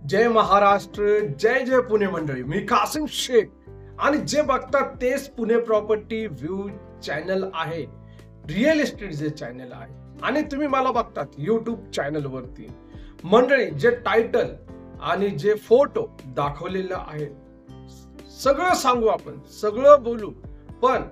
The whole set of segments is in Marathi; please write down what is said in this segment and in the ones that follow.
जय महाराष्ट्र, जय जय पुणे मंडळी. मी कासिम शेख आणि जे बघतात तेच पुणे प्रॉपर्टी व्ह्यू चॅनल आहे. रिअल इस्टेट जे चॅनल आहे आणि तुम्ही मला बघतात YouTube चॅनल वरती. मंडळी, जे टायटल आणि जे फोटो दाखवलेले आहेत सगळं सांगू, आपण सगळं बोलू, पण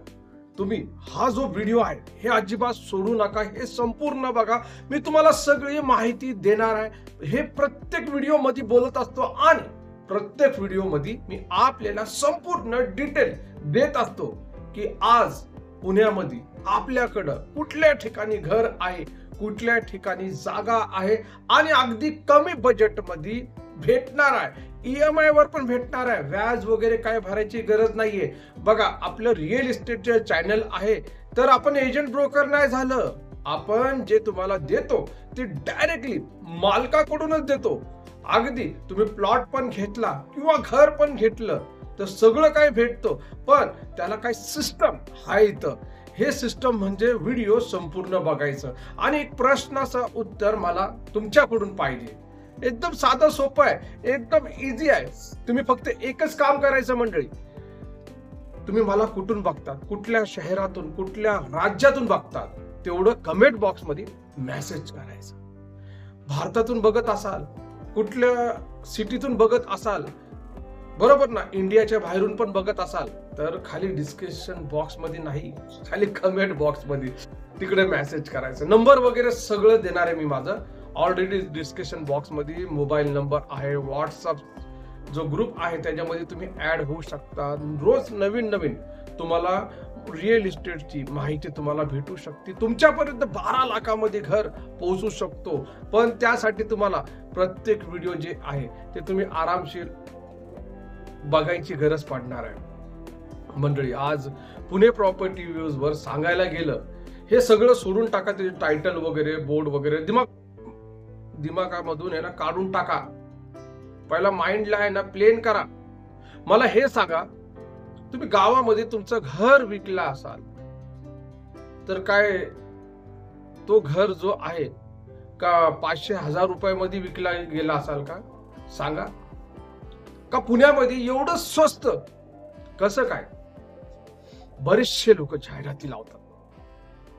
तुम्ही हा जो व्हिडिओ आहे हे अजिबात सोडू नका. हे संपूर्ण बघा. मी तुम्हाला सगळी माहिती देणार आहे. हे प्रत्येक व्हिडिओ मध्ये बोलत असतो आणि प्रत्येक व्हिडिओ मध्ये मी आपल्याला संपूर्ण डिटेल देत असतो की आज पुण्यामध्ये आपल्याकडं कुठल्या ठिकाणी घर आहे, कुठल्या ठिकाणी जागा आहे आणि अगदी कमी बजेट मध्ये भेटणार आहे. EMI वर पण भेटणार आहे. व्याज वगैरे काय भरायची गरज नाहीये. बघा, आपलं रिअल इस्टेटचे चॅनल आहे तर आपण एजंट ब्रोकर नाही झालं. आपण जे तुम्हाला देतो ते डायरेक्टली मालकाकडूनच देतो. अगदी तुम्ही प्लॉट पण घेतला किंवा घर पण घेतलं तर सगळं काही भेटतो, पण त्याला काही सिस्टम आहे इथं. हे सिस्टम म्हणजे व्हिडिओ संपूर्ण बघायचं आणि एक प्रश्नाचं उत्तर मला तुमच्याकडून पाहिजे. एकदम साधं सोपं आहे, एकदम इझी आहे. तुम्ही फक्त एकच काम करायचं मंडळी. तुम्ही मला कुठून बघतात, कुठल्या शहरातून, कुठल्या राज्यातून बघतात, तेवढं कमेंट बॉक्स मध्ये मेसेज करायचं. भारतातून बघत असाल, कुठल्या सिटीतून बघत असाल, बरोबर ना, इंडियाच्या बाहेरून पण बघत असाल तर खाली डिस्क्रिप्शन बॉक्स मध्ये नाही, खाली कमेंट बॉक्स मध्ये तिकडे मेसेज करायचं. नंबर वगैरे सगळं देणार आहे मी माझं. ऑलरेडी डिस्क्रिप्शन बॉक्स मध्ये मोबाईल नंबर आहे. व्हॉट्सअप जो ग्रुप आहे त्याच्यामध्ये तुम्ही ऍड होऊ शकता. रोज नवीन नवीन तुम्हाला रिअल इस्टेटची माहिती तुम्हाला भेटू शकते. तुमच्यापर्यंत 12 लाखामध्ये घर पोहोचू शकतो. पण त्यासाठी तुम्हाला प्रत्येक व्हिडिओ जे आहे ते तुम्ही आरामशीर बघायची गरज पडणार आहे. मंडळी, आज पुणे प्रॉपर्टी व्ह्यूज वर सांगायला गेलं, हे सगळं सोडून टाका. ते टायटल वगैरे, बोर्ड वगैरे दिमागामधून आहे ना काढून टाका. पहिला माइंडला आहे ना प्लेन करा. मला हे सांगा, तुम्ही गावामध्ये तुमचं घर विकला असाल तर काय तो घर जो आहे का 500,000 रुपयामध्ये विकला गेला असाल का? सांगा. का पुण्यामध्ये एवढं स्वस्त कसं काय? बरेचसे लोक जाहिराती लावतात,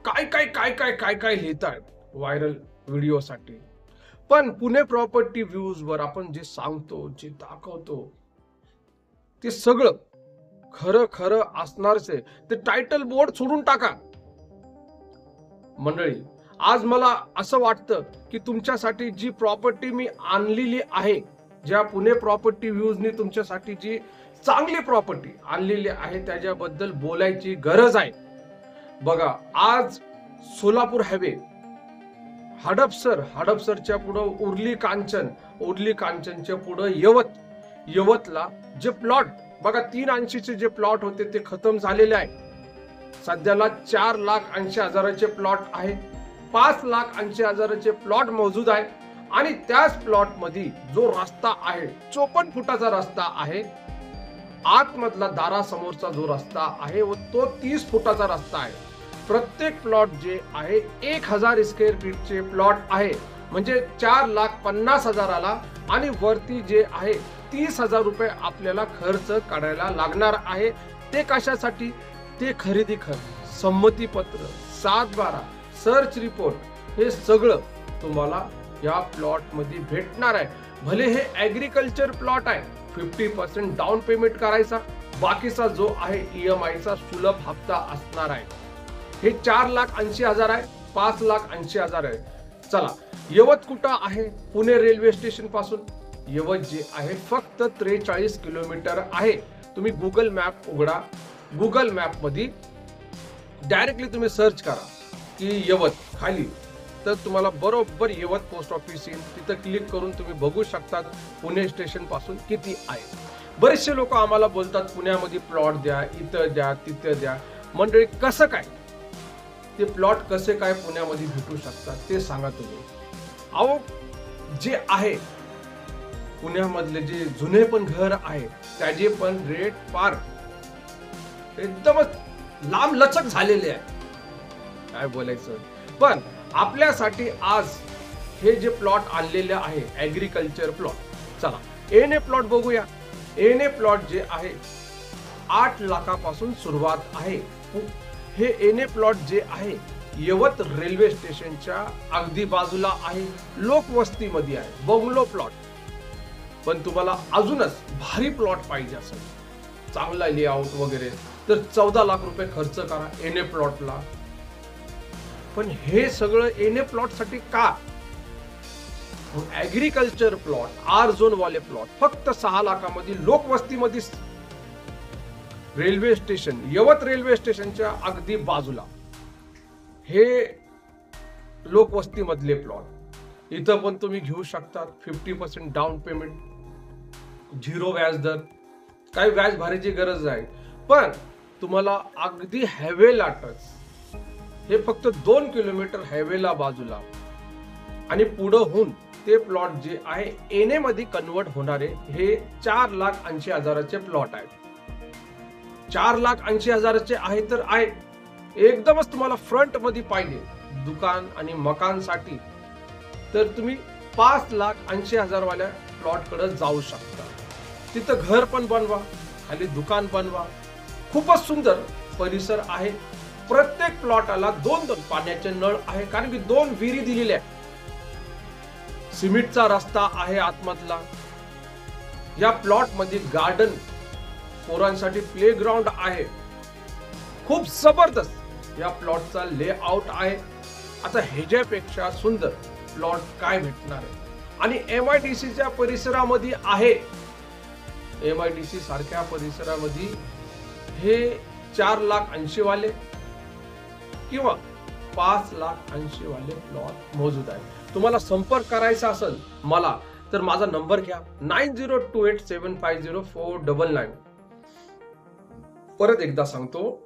काय काय काय काय काय काय लिहितात व्हायरल व्हिडिओसाठी. पण पुणे प्रॉपर्टी व्ह्यूज वर आपण जे सांगतो, जे दाखवतो ते सगळं खरं खरं असणारच आहे. ते टायटल बोर्ड सोडून टाका. मंडळी, आज मला असं वाटतं की तुमच्यासाठी जी प्रॉपर्टी मी आणलेली आहे, ज्या पुणे प्रॉपर्टी व्ह्यूजनी तुमच्यासाठी जी चांगली प्रॉपर्टी आणलेली आहे त्याच्याबद्दल बोलायची गरज आहे. बघा, आज सोलापूर हायवे, हडपसरच्या पुढं उर्ली कांचनच्या पुढं यवतला जे प्लॉट बघा, 380 जे प्लॉट होते ते खतम झालेले आहे. सध्याला 4,80,000 प्लॉट आहे. 5,80,000 प्लॉट मौजूद आहे आणि त्याच प्लॉट मध्ये जो रस्ता आहे 54 फुटाचा रस्ता आहे. आतमधला दारासमोरचा जो रस्ता आहे तो 30 फुटाचा रस्ता आहे. प्रत्येक प्लॉट जे आहे 1,000 स्क्वेअर फीटचे प्लॉट आहे, म्हणजे 4,50,000 आणि वरती जे आहे 30,000 रुपये आपल्याला खर्च काढायला लागणार आहे. ते कशासाठी? ते खरेदी खर्च, संमती पत्र, 7/12, सर्च रिपोर्ट, हे सगळं तुम्हाला या प्लॉट मध्ये भेटणार आहे. भले हे ऍग्रिकल्चर प्लॉट आहे, 50% डाऊन पेमेंट करायचा, बाकीचा जो आहे EMI चा सुलभ हप्ता असणार आहे. हे 4,80,000 आहे, 5,80,000 आहे. चला, यवत कुठं आहे? पुणे रेल्वे स्टेशन पासून यवत जे आहे फक्त 43 किलोमीटर आहे. तुम्ही गुगल मॅप उघडा. गुगल मॅप मध्ये डायरेक्टली तुम्ही सर्च करा की यवत खाली, तर तुम्हाला बरोबर यवत पोस्ट ऑफिस येईल. तिथं क्लिक करून तुम्ही बघू शकता पुणे स्टेशन पासून किती आहे. बरेचसे लोक आम्हाला बोलतात पुण्यामध्ये प्लॉट द्या, इथं द्या, तिथं द्या. मंडळी कसं काय ते प्लॉट कसे काय पुण्यामध्ये भेटू शकतात ते सांगा तुम्ही. अहो जे आहे पुण्यामधले जे जुने पण घर आहे त्याचे पण रेट फार एकदमच लांब लचक झालेले आहे. काय बोलायचं. पण आपल्यासाठी आज हे जे प्लॉट आणलेले आहे ऍग्रीकल्चर प्लॉट, चला एने प्लॉट बघूया. एने प्लॉट जे आहे 8 लाखापासून सुरुवात आहे. हे एने प्लॉट जे आहे यवत रेल्वे स्टेशनच्या अगदी बाजूला आहे, लोकवस्तीमध्ये आहे, बंगलो प्लॉट. पण तुम्हाला अजूनच भारी प्लॉट पाहिजे असेल, चांगला लेआउट वगैरे, तर 14 लाख रुपये खर्च करा एने प्लॉटला. पण हे सगळं एने प्लॉट साठी का? ऍग्रीकल्चर प्लॉट, आर झोन वाले प्लॉट फक्त 6 लाखामध्ये लोकवस्तीमध्ये, रेल्वे स्टेशन, यवत रेल्वे स्टेशनच्या अगदी बाजूला हे लोकवस्ती मधले प्लॉट. इथं पण तुम्ही घेऊ शकतात. 50% डाऊन पेमेंट, 0 व्याजदर, काही व्याज भरायची गरज आहे. पण तुम्हाला अगदी हायवेला टच, हे फक्त 2 किलोमीटर हायवेला बाजूला, आणि पुढं होऊन ते प्लॉट जे आहे एने मध्ये कन्वर्ट होणारे हे 4,80,000चे प्लॉट आहेत. 4,80,000चे आहे तर आहे. एकदमच तुम्हाला फ्रंट मध्ये पाहिजे दुकान आणि मकानसाठी तर तुम्ही 5,80,000 वाल्या प्लॉट कडे जाऊ शकता. तिथं घर पण बनवा, खाली दुकान बनवा. खूपच सुंदर परिसर आहे. प्रत्येक प्लॉटाला 2 पाण्याचे नळ आहे, कारण की 2 विहिरी दिलेल्या आहेत. सिमेंटचा रस्ता आहे आतमधला. या प्लॉट मध्ये गार्डन, पोरांसाठी प्ले ग्राउंड आहे. खूप जबरदस्त या प्लॉटचा लेआउट आहे. आता ह्याच्यापेक्षा सुंदर प्लॉट काय भेटणार आहे? आणि MIDC च्या परिसरामध्ये आहे. MIDC सारख्या परिसरामध्ये हे 4,80,000 वाले किंवा 5,80,000 वाले प्लॉट मौजूद आहे. तुम्हाला संपर्क करायचा असेल मला तर माझा नंबर घ्या 9028750499. परत एकदा सांगतो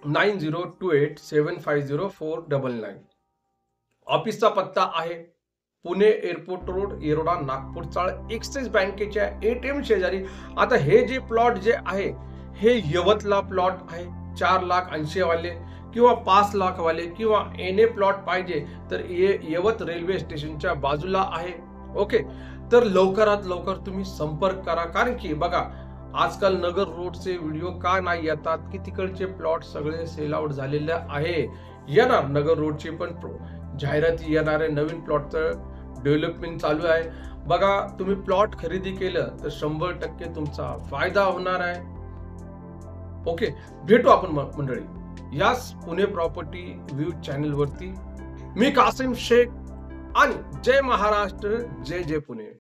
9028750499. ऑफिसचा पत्ता आहे पुणे एअरपोर्ट रोड, येरोडा, नागपूर चाळ, एक्सिस बँकेच्या ATM शेजारी. आता हे जे प्लॉट जे आहे हे यवतला प्लॉट आहे. 4,80,000 वाले किंवा 5 लाख वाले किंवा एने प्लॉट पाहिजे तर यवत रेल्वे स्टेशनच्या बाजूला आहे. ओके, तर लवकरात लवकर तुम्ही संपर्क करा. कारण की बघा आजकाल नगर रोडचे व्हिडिओ का नाही येतात की तिकडचे प्लॉट सगळे सेल आउट झालेले आहे. येणार नगर रोडचे पण जाहिराती येणार आहे. नवीन प्लॉटचं डेव्हलपमेंट चालू आहे. बघा तुम्ही प्लॉट खरेदी केलं तर 100% तुमचा फायदा होणार आहे. ओके, भेटू आपण मंडळी याच पुणे प्रॉपर्टी व्ह्यू चॅनल वरती. मी कासिम शेख आणि जय महाराष्ट्र, जय जय पुणे.